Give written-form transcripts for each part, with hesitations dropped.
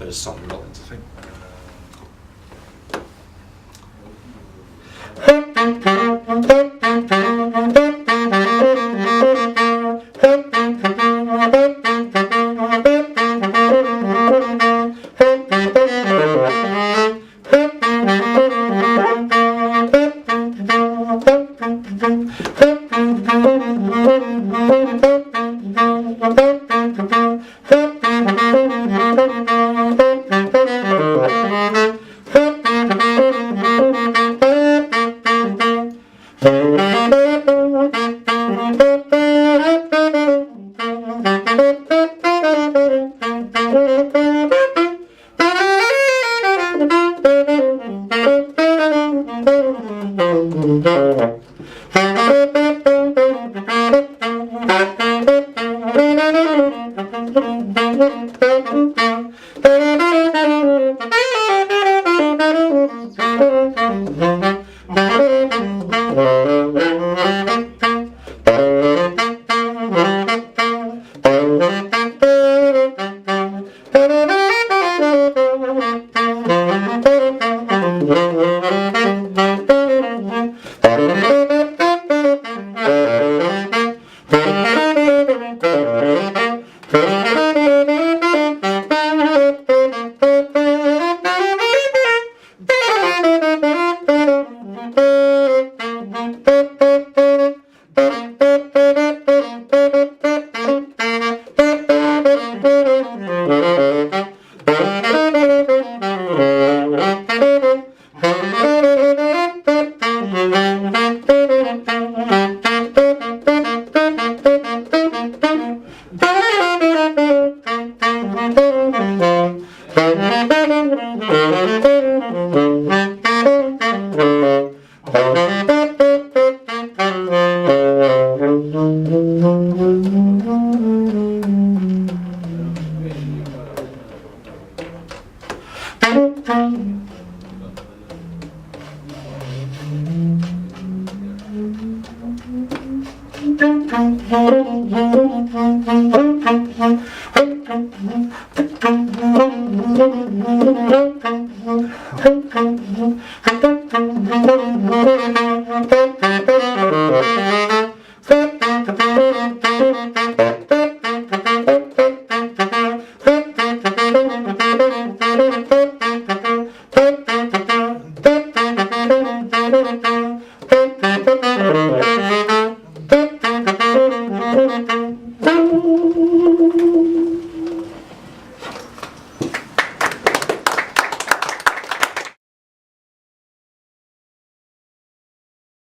bit of solid Rollins, I think.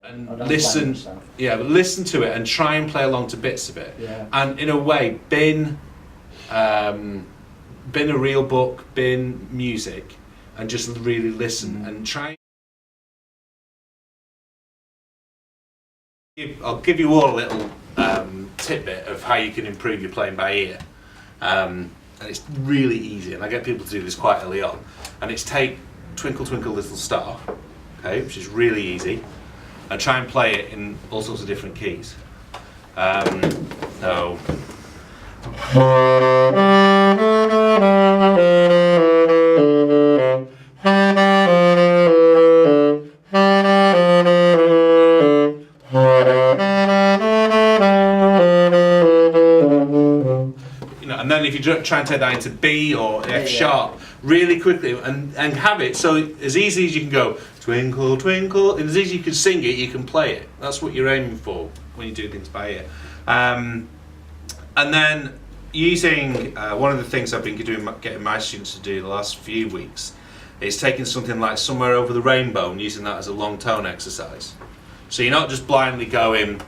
And listen, listen to it and try and play along to bits of it. Yeah. And in a way, bin a real book, bin music, and just really listen and try. I'll give you all a little tidbit of how you can improve your playing by ear. And it's really easy, and I get people to do this quite early on. And it's take Twinkle Twinkle Little Star, okay, which is really easy, and try and play it in all sorts of different keys. So. And then if you try and take that into B or F sharp really quickly and have it so as easy as you can go twinkle twinkle, and as easy as you can sing it, you can play it. That's what you're aiming for when you do things by ear. And then using one of the things I've been getting my students to do the last few weeks is taking something like Somewhere Over the Rainbow and using that as a long tone exercise. So you're not just blindly going,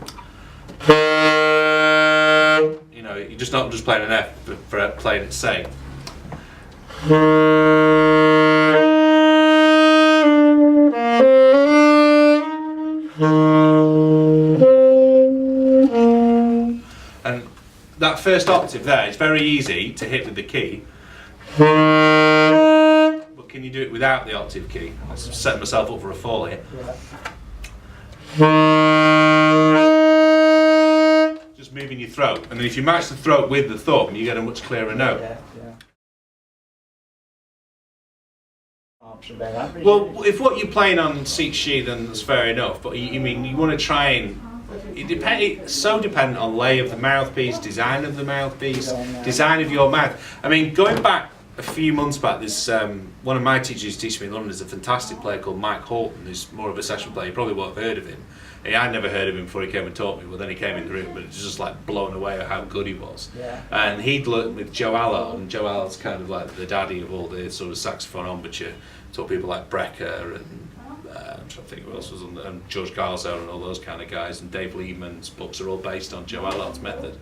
you know, you're just not just playing an F for playing it safe. And that first octave there, it's very easy to hit with the key. But can you do it without the octave key? I'm setting myself up for a fall here. Just moving your throat, and then if you match the throat with the thumb, you get a much clearer note. tops above average. Well, if what you're playing on suits you, then that's fair enough. But you mean you want to try and it's so dependent on lay of the mouthpiece, design of the mouthpiece, design of your mouth. I mean, going back a few months back, there's one of my teachers teaching me in London is a fantastic player called Mike Horton, who's more of a session player. You probably won't have heard of him. I'd never heard of him before he came and taught me, but then he came in the room, but it was just like blown away at how good he was. Yeah. And he'd learned with Joe Allard, and Joe Allard's kind of like the daddy of all the sort of saxophone embouchure. Taught people like Brecker and I'm trying to think who else was on and George Garzo and all those kind of guys, and Dave Lehman's books are all based on Joe Allard's method.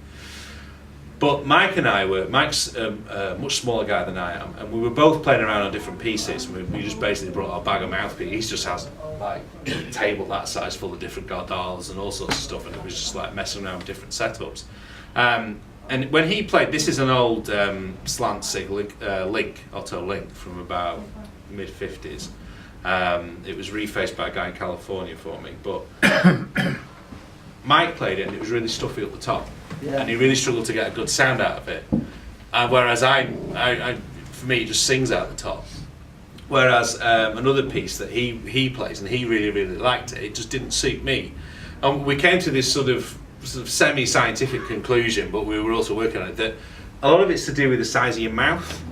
But Mike's a much smaller guy than I am, and we were both playing around on different pieces. We just basically brought our bag of mouthpiece. He just has like a table that size full of different Gardals and all sorts of stuff, and it was just like messing around with different setups. And when he played, this is an old slant sig Otto Link from about mid-50s. It was refaced by a guy in California for me, but Mike played it and it was really stuffy at the top. Yeah. And he really struggled to get a good sound out of it. Whereas for me, it just sings out the top. Whereas another piece that he plays, and he really, really liked it, it just didn't suit me. And we came to this sort of semi-scientific conclusion, but we were also working on it, that a lot of it's to do with the size of your mouth.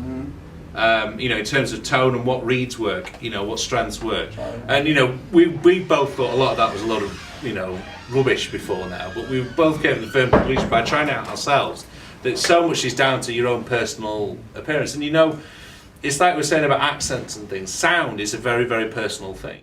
In terms of tone and what reeds work, what strengths work. And we both thought a lot of that was a lot of rubbish before now, but we both came to the firm conclusion by trying it out ourselves that so much is down to your own personal appearance. And it's like we're saying about accents and things, sound is a very, very personal thing.